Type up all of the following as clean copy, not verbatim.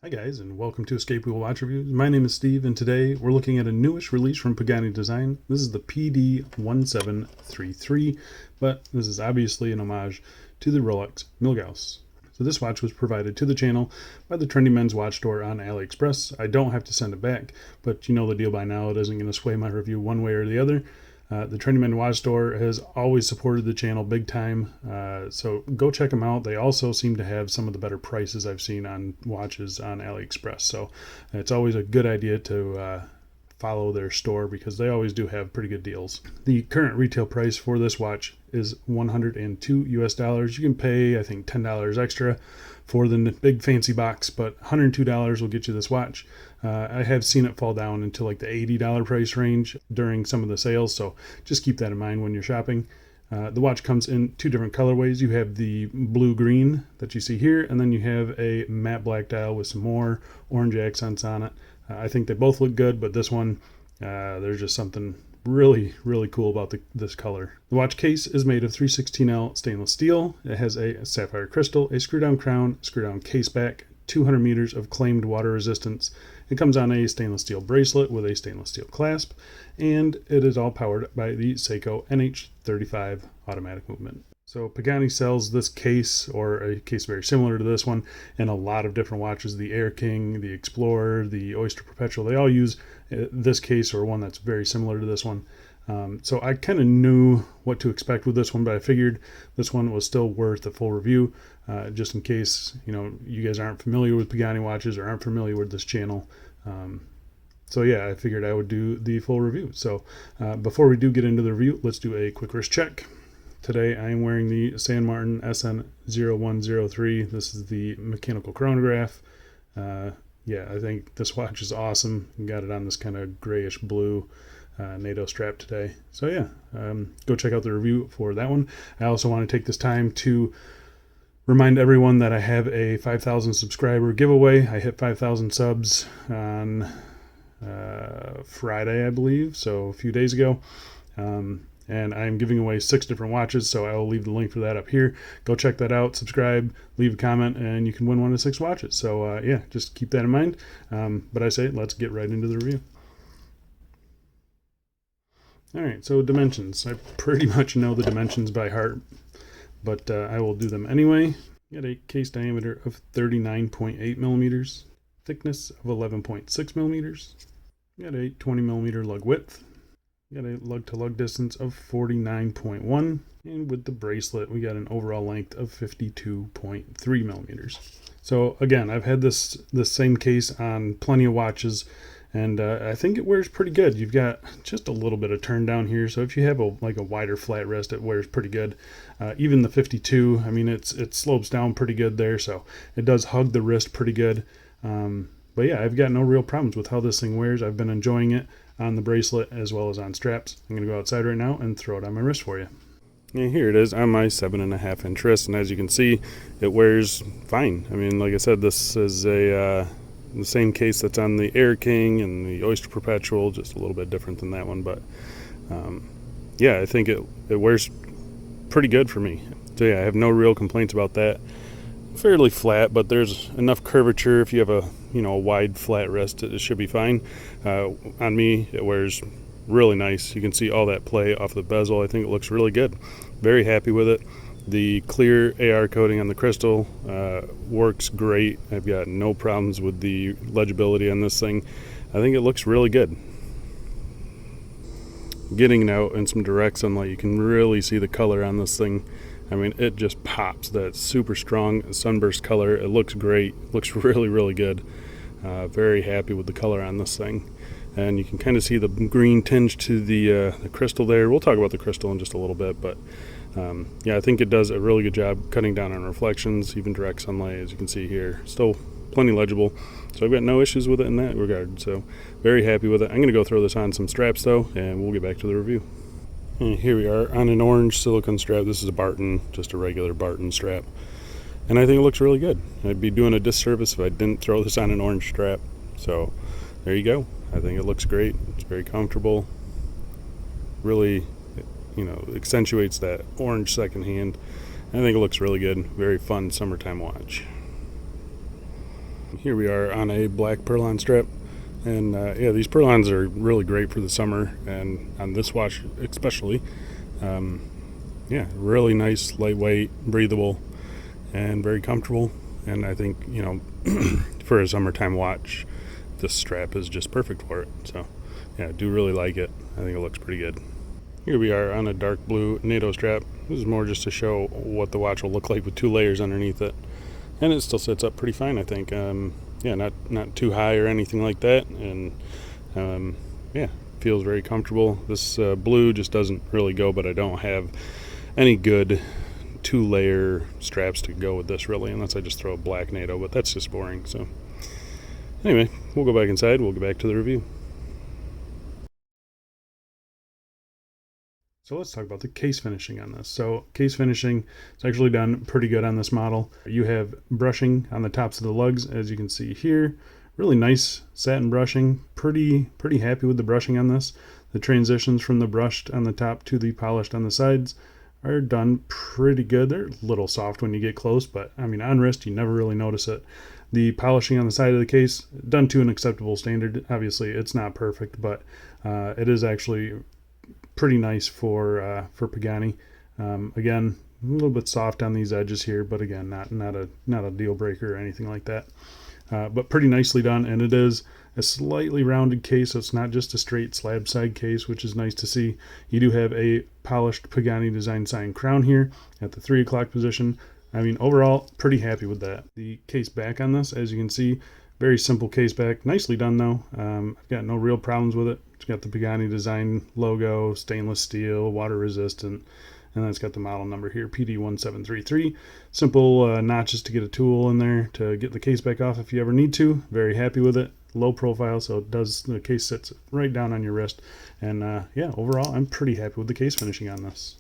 Hi guys, and welcome to Escape Wheel Watch Reviews. My name is Steve, and today we're looking at a newish release from Pagani Design. This is the PD1733, but this is obviously an homage to the Rolex Milgauss. So this watch was provided to the channel by the Trendy Men's Watch Store on AliExpress. I don't have to send it back, but you know the deal by now. It isn't going to sway my review one way or the other. The Trendy Men Watch Store has always supported the channel big time, so go check them out. They also seem to have some of the better prices I've seen on watches on AliExpress, so it's always a good idea to follow their store because they always do have pretty good deals. The current retail price for this watch is $102 US. You can pay, I think, $10 extra for the big fancy box, but $102 will get you this watch. I have seen it fall down into like the $80 price range during some of the sales, so just keep that in mind when you're shopping. The watch comes in two different colorways. You have the blue-green that you see here, and then you have a matte black dial with some more orange accents on it. I think they both look good, but this one, there's just something really cool about this color. The watch case is made of 316L stainless steel. It has a sapphire crystal, a screw-down crown, screw-down case back, 200 meters of claimed water resistance. It comes on a stainless steel bracelet with a stainless steel clasp, and it is all powered by the Seiko NH35 automatic movement. So Pagani sells this case, or a case very similar to this one, in a lot of different watches. The Air King, the Explorer, the Oyster Perpetual, they all use this case or one that's very similar to this one. So I kind of knew what to expect with this one, but I figured this one was still worth a full review, just in case you guys aren't familiar with Pagani watches or aren't familiar with this channel. So yeah, I figured I would do the full review. So before we do get into the review, let's do a quick wrist check. Today I am wearing the San Martin SN0103. This is the mechanical chronograph. Yeah, I think this watch is awesome. Got it on this kind of grayish blue NATO strap today. So yeah, go check out the review for that one. I also want to take this time to remind everyone that I have a 5,000 subscriber giveaway. I hit 5,000 subs on Friday, I believe, so a few days ago. And I'm giving away 6 different watches, so I will leave the link for that up here. Go check that out, subscribe, leave a comment, and you can win one of 6 watches. So yeah, just keep that in mind. But I say, let's get right into the review. Alright, so dimensions. I pretty much know the dimensions by heart, but I will do them anyway. Got a case diameter of 39.8 millimeters, thickness of 11.6 millimeters. Got a 20 millimeter lug width. Got a lug-to-lug distance of 49.1, and with the bracelet we got an overall length of 52.3 millimeters. So again, I've had this same case on plenty of watches, and I think it wears pretty good. You've got just a little bit of turn down here, so if you have a wider flat wrist, it wears pretty good. Even the 52, I mean, it slopes down pretty good there, so it does hug the wrist pretty good. But yeah, I've got no real problems with how this thing wears. I've been enjoying it on the bracelet as well as on straps. I'm going to go outside right now and throw it on my wrist for you. And here it is on my 7.5 inch wrist, and as you can see, it wears fine. I mean, like I said, this is the same case that's on the Air King and the Oyster Perpetual, just a little bit different than that one, but yeah, I think it wears pretty good for me. So yeah, I have no real complaints about that. Fairly flat, but there's enough curvature. If you have a wide flat wrist, it should be fine. On me, it wears really nice. You can see all that play off the bezel. I think it looks really good. Very happy with it. The clear AR coating on the crystal works great. I've got no problems with the legibility on this thing. I think it looks really good. Getting it out in some direct sunlight, you can really see the color on this thing. I mean, it just pops. That super strong sunburst color. It looks great. Looks really good. Very happy with the color on this thing. And you can kind of see the green tinge to the crystal there. We'll talk about the crystal in just a little bit, but yeah, I think it does a really good job cutting down on reflections, even direct sunlight, as you can see here. Still plenty legible. So I've got no issues with it in that regard. So very happy with it. I'm going to go throw this on some straps though, and we'll get back to the review. And here we are on an orange silicone strap. This is a Barton, just a regular Barton strap. And I think it looks really good. I'd be doing a disservice if I didn't throw this on an orange strap. So there you go. I think it looks great. It's very comfortable. Really, accentuates that orange second hand. I think it looks really good. Very fun summertime watch. Here we are on a black Perlon strap, and yeah, these Perlons are really great for the summer, and on this watch especially. Yeah, really nice, lightweight, breathable, and very comfortable. And I think, you know, for a summertime watch, this strap is just perfect for it. So yeah, I do really like it. I think it looks pretty good. Here we are on a dark blue NATO strap. This is more just to show what the watch will look like with 2 layers underneath it. And it still sits up pretty fine, I think. Yeah, not too high or anything like that. And yeah, feels very comfortable. This blue just doesn't really go, but I don't have any good 2-layer straps to go with this really, unless I just throw a black NATO, but that's just boring. So anyway, we'll go back inside. We'll get back to the review. So let's talk about the case finishing on this. So case finishing is actually done pretty good on this model. You have brushing on the tops of the lugs, as you can see here. Really nice satin brushing. Pretty happy with the brushing on this. The transitions from the brushed on the top to the polished on the sides are done pretty good. They're a little soft when you get close, but I mean, on wrist, you never really notice it. The polishing on the side of the case, done to an acceptable standard. Obviously, it's not perfect, but it is actually pretty nice for Pagani. Again, a little bit soft on these edges here, but again, not a deal breaker or anything like that. But pretty nicely done, and it is a slightly rounded case, so it's not just a straight slab side case, which is nice to see. You do have a polished Pagani design sign crown here at the 3 o'clock position. I mean, overall, pretty happy with that. The case back on this, as you can see, very simple case back. Nicely done, though. I've got no real problems with it. It's got the Pagani design logo, stainless steel, water resistant, and then it's got the model number here, PD1733. Simple notches to get a tool in there to get the case back off if you ever need to. Very happy with it. Low profile, so it does, the case sits right down on your wrist. And yeah, overall, I'm pretty happy with the case finishing on this.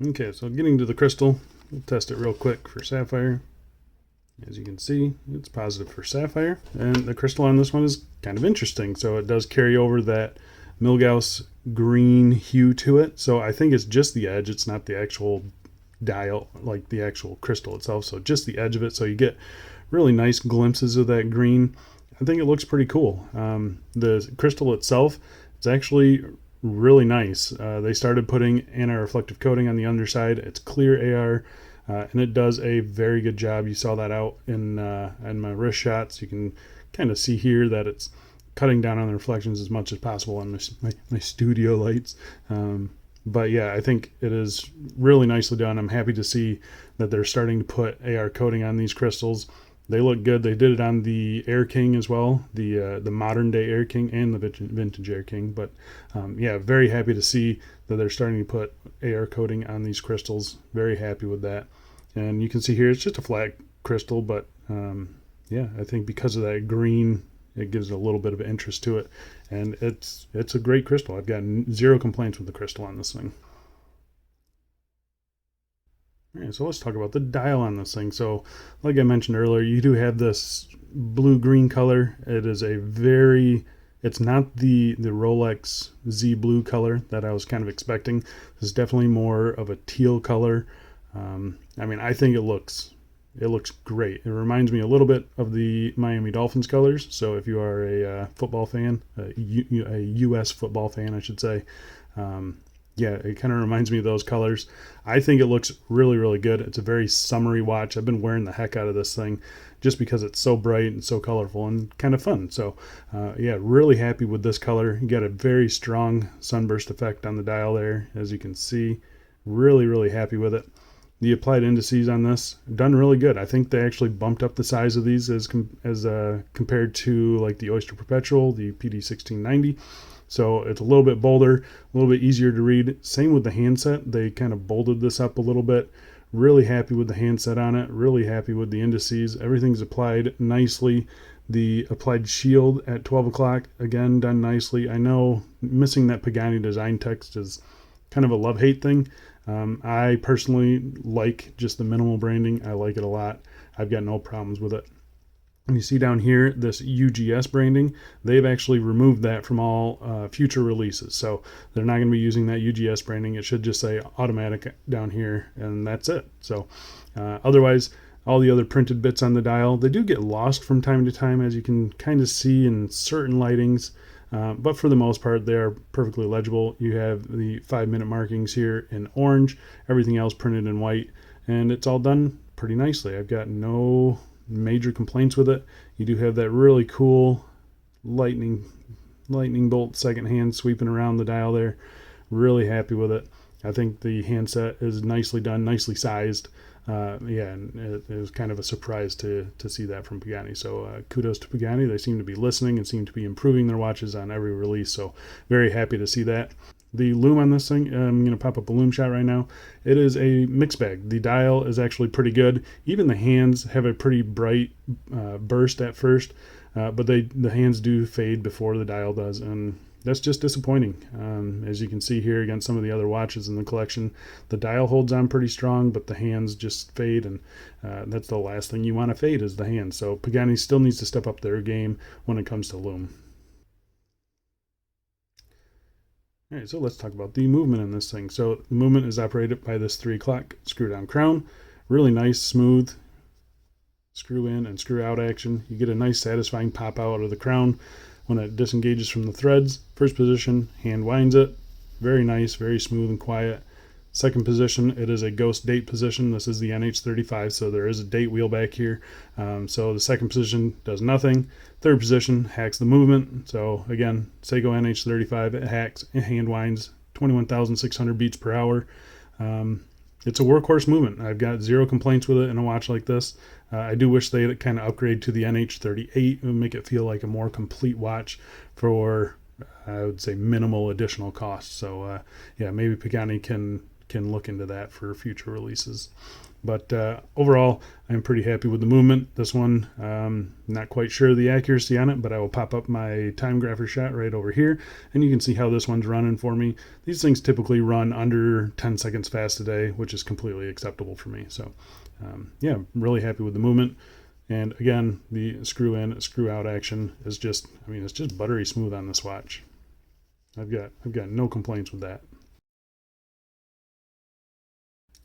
Okay, so getting to the crystal, we'll test it real quick for sapphire. As you can see, it's positive for sapphire, and the crystal on this one is kind of interesting. So it does carry over that Milgauss green hue to it. So I think it's just the edge. It's not the actual dial, like the actual crystal itself. So just the edge of it. So you get really nice glimpses of that green. I think it looks pretty cool. The crystal itself, it's actually really nice. They started putting anti-reflective coating on the underside. It's clear AR. And it does a very good job. You saw that out in my wrist shots. You can kind of see here that it's cutting down on the reflections as much as possible on my studio lights. But yeah, I think it is really nicely done. I'm happy to see that they're starting to put AR coating on these crystals. They look good. They did it on the Air King as well, the modern day Air King and the vintage Air King. But yeah, very happy to see that they're starting to put AR coating on these crystals. Very happy with that. And you can see here, it's just a flat crystal, but yeah, I think because of that green, it gives a little bit of interest to it. And it's a great crystal. I've got 0 complaints with the crystal on this thing. All right, so let's talk about the dial on this thing. So like I mentioned earlier, you do have this blue-green color. It is a very, it's not the Rolex Z blue color that I was kind of expecting. This is definitely more of a teal color. I mean, I think it looks great. It reminds me a little bit of the Miami Dolphins colors. So if you are a football fan, a U.S. football fan, I should say, yeah, it kind of reminds me of those colors. I think it looks really, really good. It's a very summery watch. I've been wearing the heck out of this thing just because it's so bright and so colorful and kind of fun. So yeah, really happy with this color. You got a very strong sunburst effect on the dial there, as you can see. Really, really happy with it. The applied indices on this, done really good. I think they actually bumped up the size of these as compared to like the Oyster Perpetual, the PD1690. So it's a little bit bolder, a little bit easier to read. Same with the handset. They kind of bolded this up a little bit. Really happy with the handset on it. Really happy with the indices. Everything's applied nicely. The applied shield at 12 o'clock, again, done nicely. I know missing that Pagani design text is kind of a love-hate thing. I personally like just the minimal branding. I like it a lot. I've got no problems with it. And you see down here, this UGS branding, they've actually removed that from all future releases. So they're not going to be using that UGS branding. It should just say automatic down here, and that's it. So otherwise, all the other printed bits on the dial. They do get lost from time to time, as you can kind of see in certain lightings, but for the most part they are perfectly legible. You have the 5-minute markings here in orange, everything else printed in white, and it's all done pretty nicely. I've got no major complaints with it. You do have that really cool lightning bolt second hand sweeping around the dial there. Really happy with it. I think the handset is nicely done, nicely sized. Yeah, and it was kind of a surprise to see that from Pagani. So kudos to Pagani. They seem to be listening and seem to be improving their watches on every release. So very happy to see that. The lume on this thing, I'm going to pop up a lume shot right now. It is a mixed bag. The dial is actually pretty good. Even the hands have a pretty bright burst at first, but the hands do fade before the dial does, and that's just disappointing. As you can see here against some of the other watches in the collection, the dial holds on pretty strong, but the hands just fade, and that's the last thing you want to fade is the hands. So Pagani still needs to step up their game when it comes to lume. All right, so let's talk about the movement in this thing. So the movement is operated by this 3 o'clock screw down crown. Really nice, smooth screw in and screw out action. You get a nice satisfying pop out of the crown when it disengages from the threads. First position, hand winds it. Very nice, very smooth and quiet. Second position, it is a ghost date position. This is the NH35, so there is a date wheel back here. So the second position does nothing. Third position hacks the movement. So again, Seiko NH35, it hacks and hand winds 21,600 beats per hour. It's a workhorse movement. I've got zero complaints with it in a watch like this. I do wish they kind of upgrade to the NH38 and make it feel like a more complete watch for, I would say, minimal additional costs. So yeah, maybe Pagani can look into that for future releases. But overall, I'm pretty happy with the movement. This one, not quite sure of the accuracy on it, but I will pop up my time grapher shot right over here, and you can see how this one's running for me. These things typically run under 10 seconds fast a day, which is completely acceptable for me. So yeah, really happy with the movement. And again, the screw in, screw out action is just, I mean, it's just buttery smooth on this watch. I've got no complaints with that.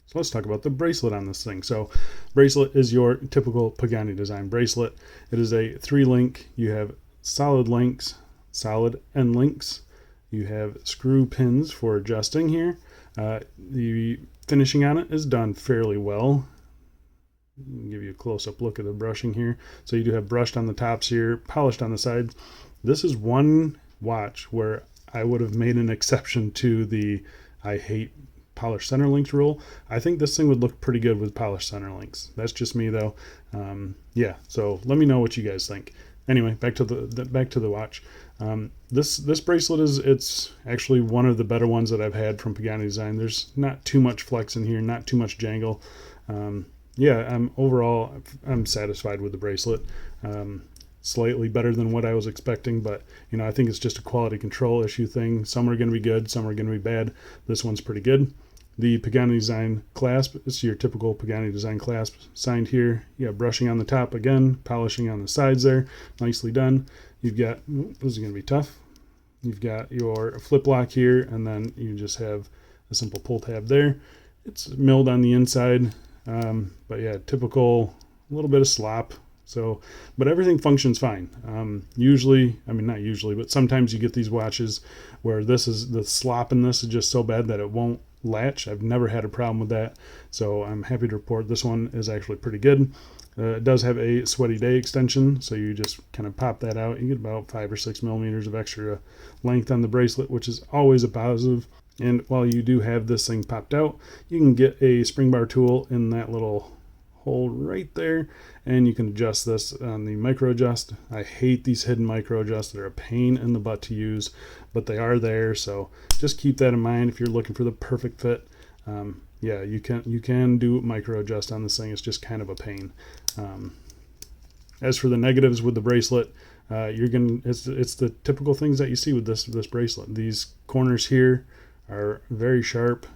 So let's talk about the bracelet on this thing. So bracelet is your typical Pagani design bracelet. It is a 3-link. You have solid links, solid end links. You have screw pins for adjusting here. The finishing on it is done fairly well. I'll give you a close-up look at the brushing here. So you do have brushed on the tops here, polished on the sides. This is one watch where I would have made an exception to the I hate polished center links rule. I think this thing would look pretty good with polished center links. That's just me though. Yeah, so let me know what you guys think. Anyway, back to the watch. This bracelet it's actually one of the better ones that I've had from Pagani Design. There's not too much flex in here, not too much jangle. Yeah, overall I'm satisfied with the bracelet. Slightly better than what I was expecting, but you know, I think it's just a quality control issue thing. Some are going to be good, some are going to be bad. This one's pretty good. The Pagani Design clasp, it's your typical Pagani Design clasp, signed here. You got brushing on the top again, polishing on the sides there, nicely done. You've got, this is going to be tough. You've got your flip lock here, and then you just have a simple pull tab there. It's milled on the inside, but yeah, typical, a little bit of slop. So, but everything functions fine. Usually, I mean, not usually, but sometimes you get these watches where the slop in this is just so bad that it won't latch. I've never had a problem with that. So I'm happy to report this one is actually pretty good. It does have a sweaty day extension. So you just kind of pop that out. You get about 5 or 6 millimeters of extra length on the bracelet, which is always a positive. And while you do have this thing popped out, you can get a spring bar tool in that little hole right there, and you can adjust this on the micro adjust. I hate these hidden micro adjusts. They're a pain in the butt to use, but they are there, so just keep that in mind if you're looking for the perfect fit. Yeah, you can do micro adjust on this thing. It's just kind of a pain. As for the negatives with the bracelet, it's the typical things that you see with this bracelet. These corners here are very sharp.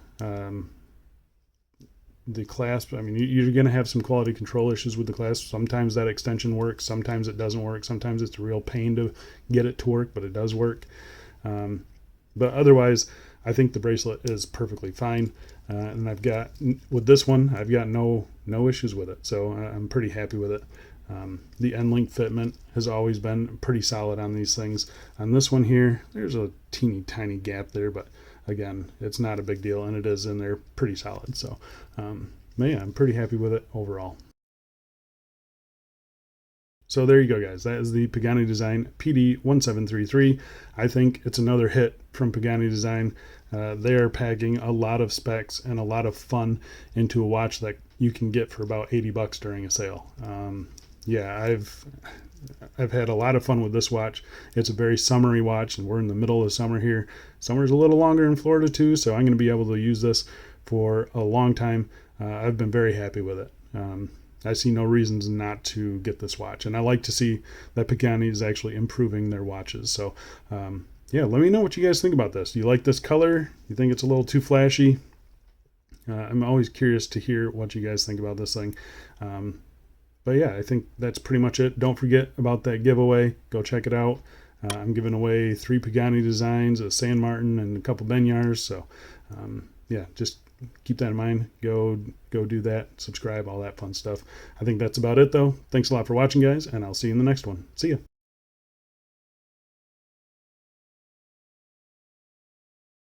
The clasp, I mean, you're going to have some quality control issues with the clasp. Sometimes that extension works, sometimes it doesn't work, sometimes it's a real pain to get it to work, but it does work. But otherwise, I think the bracelet is perfectly fine. And with this one, I've got no no issues with it. So I'm pretty happy with it. The end link fitment has always been pretty solid on these things. On this one here, there's a teeny tiny gap there, but again, it's not a big deal, and it is in there pretty solid. So, but yeah, I'm pretty happy with it overall. So there you go, guys. That is the Pagani Design PD1733. I think it's another hit from Pagani Design. They are packing a lot of specs and a lot of fun into a watch that you can get for about $80 during a sale. Yeah, I've had a lot of fun with this watch. It's a very summery watch, and we're in the middle of summer here. Summer's a little longer in Florida too, so I'm going to be able to use this for a long time. I've been very happy with it. I see no reasons not to get this watch, and I like to see that Pagani is actually improving their watches. So yeah, let me know what you guys think about this. Do you like this color? You think it's a little too flashy? I'm always curious to hear what you guys think about this thing. But yeah, I think that's pretty much it. Don't forget about that giveaway. Go check it out. I'm giving away 3 Pagani designs, a San Martin, and a couple Benyars. So yeah, just keep that in mind. Go do that. Subscribe, all that fun stuff. I think that's about it, though. Thanks a lot for watching, guys, and I'll see you in the next one. See ya.